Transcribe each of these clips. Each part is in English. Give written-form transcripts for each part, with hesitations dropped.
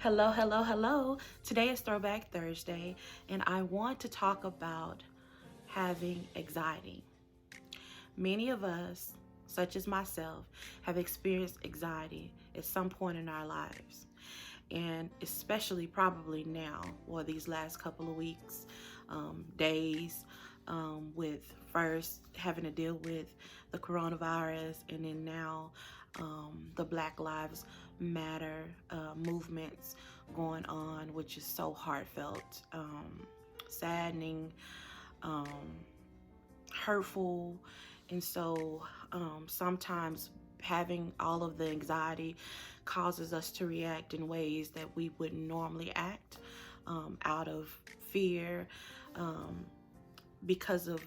Hello, hello, hello. Today is Throwback Thursday, and I want to talk about having anxiety. Many of us, such as myself, have experienced anxiety at some point in our lives, and especially probably now, or these last couple of weeks, days, with first having to deal with the coronavirus, and then now the Black Lives Matter movements going on, which is so heartfelt, saddening, um, hurtful. And so sometimes having all of the anxiety causes us to react in ways that we wouldn't normally act, out of fear, um, because of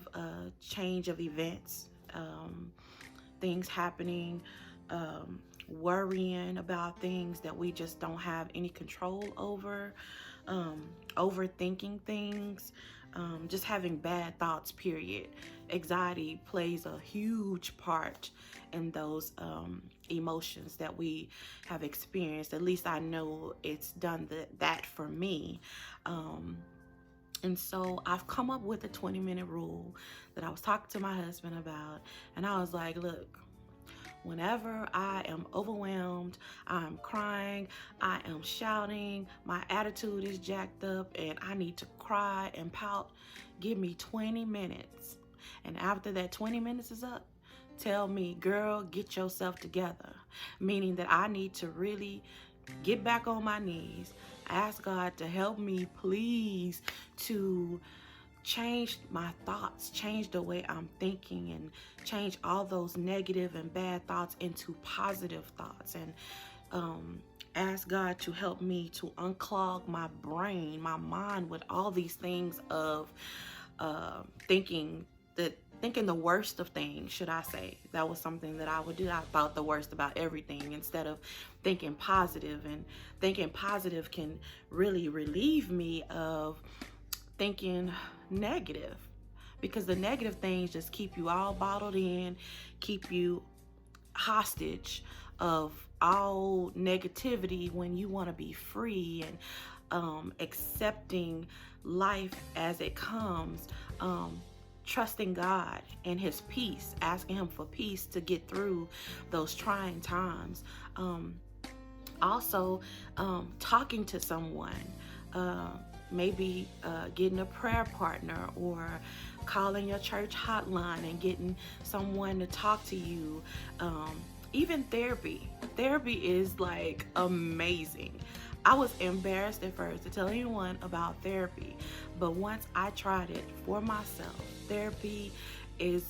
change of events, things happening, worrying about things that we just don't have any control over, overthinking things, just having bad thoughts, period. Anxiety plays a huge part in those emotions that we have experienced. At least I know it's done that for me. And so I've come up with a 20-minute rule that I was talking to my husband about. And I was like, look, whenever I am overwhelmed, I'm crying, I am shouting, my attitude is jacked up, and I need to cry and pout, give me 20 minutes. And after that 20 minutes is up, tell me, girl, get yourself together. Meaning that I need to really get back on my knees, ask God to help me, please, to change my thoughts, change the way I'm thinking, and change all those negative and bad thoughts into positive thoughts. And ask God to help me to unclog my brain, my mind, with all these things of thinking the worst of things, should I say. That was something that I would do. I thought the worst about everything instead of thinking positive. And thinking positive can really relieve me of thinking negative, because the negative things just keep you all bottled in, keep you hostage of all negativity when you want to be free and accepting life as it comes, trusting God and his peace, asking him for peace to get through those trying times. Also, talking to someone, maybe getting a prayer partner, or calling your church hotline and getting someone to talk to you. Even therapy. Therapy is like amazing. I was embarrassed at first to tell anyone about therapy, but once I tried it for myself, therapy is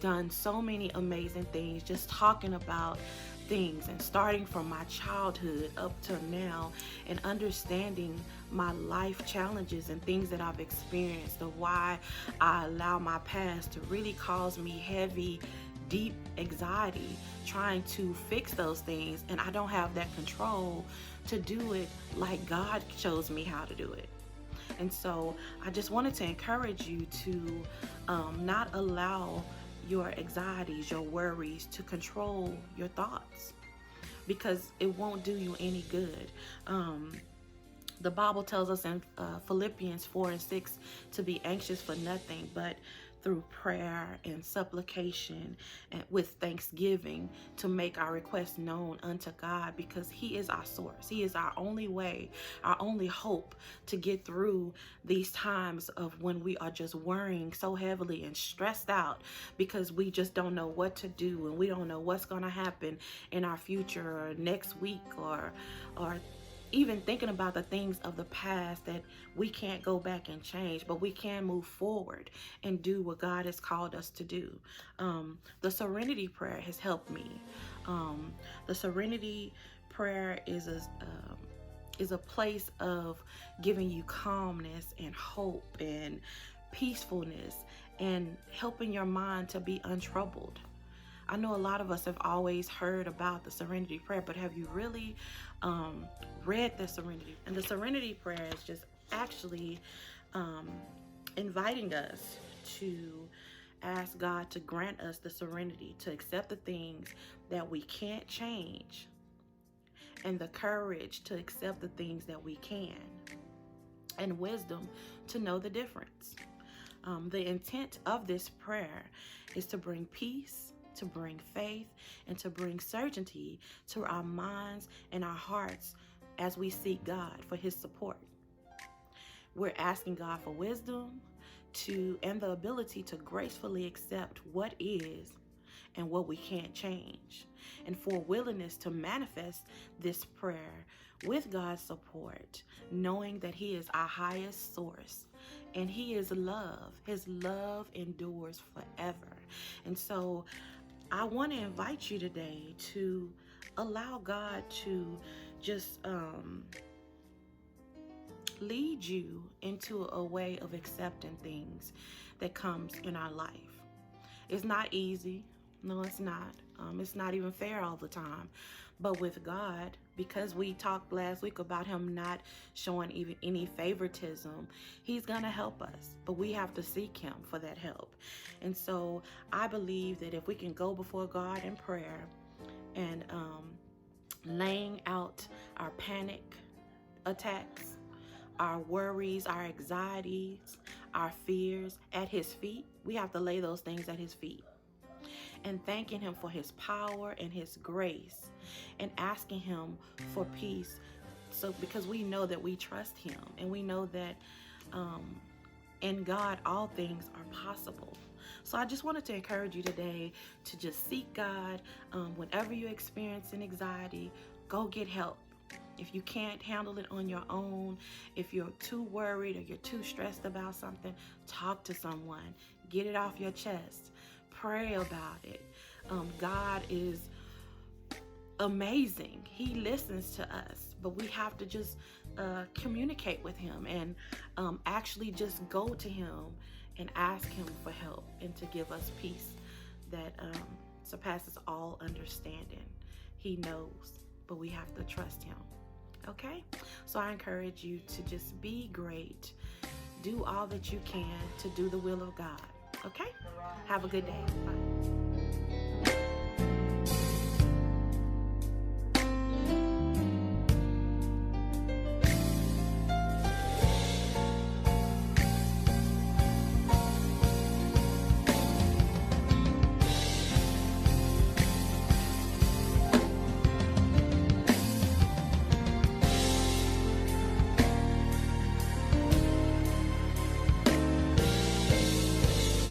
done so many amazing things, just talking about things and starting from my childhood up to now, and understanding my life challenges and things that I've experienced, of why I allow my past to really cause me heavy, deep anxiety, trying to fix those things, and I don't have that control to do it like God shows me how to do it. And so I just wanted to encourage you to not allow your anxieties, your worries to control your thoughts, because it won't do you any good. The Bible tells us in Philippians 4:6 to be anxious for nothing, but through prayer and supplication and with thanksgiving to make our requests known unto God, because he is our source. He is our only way, our only hope to get through these times of when we are just worrying so heavily and stressed out because we just don't know what to do, and we don't know what's going to happen in our future, or next week, or even thinking about the things of the past that we can't go back and change, but we can move forward and do what God has called us to do. The Serenity prayer has helped me. The Serenity prayer is a place of giving you calmness and hope and peacefulness, and helping your mind to be untroubled. I know a lot of us have always heard about the Serenity prayer, but have you really read the Serenity? And the Serenity prayer is just actually inviting us to ask God to grant us the serenity to accept the things that we can't change, and the courage to accept the things that we can, and wisdom to know the difference. The intent of this prayer is to bring peace, to bring faith, and to bring certainty to our minds and our hearts as we seek God for his support. We're asking God for wisdom and the ability to gracefully accept what is and what we can't change, and for willingness to manifest this prayer with God's support, knowing that he is our highest source and he is love. His love endures forever. And so I want to invite you today to allow God to just lead you into a way of accepting things that comes in our life. It's not easy. No, it's not. It's not even fair all the time. But with God, because we talked last week about him not showing even any favoritism, he's going to help us. But we have to seek him for that help. And so I believe that if we can go before God in prayer and laying out our panic attacks, our worries, our anxieties, our fears at his feet, we have to lay those things at his feet. And thanking him for his power and his grace, and asking him for peace. So because we know that we trust him, and we know that in God all things are possible. So I just wanted to encourage you today to just seek God. Whenever you're experiencing anxiety, go get help. If you can't handle it on your own, if you're too worried or you're too stressed about something, talk to someone. Get it off your chest. Pray about it. God is amazing. He listens to us, but we have to just communicate with him and actually just go to him and ask him for help and to give us peace that surpasses all understanding. He knows, but we have to trust him. Okay? So I encourage you to just be great. Do all that you can to do the will of God. Okay? Have a good day. Bye.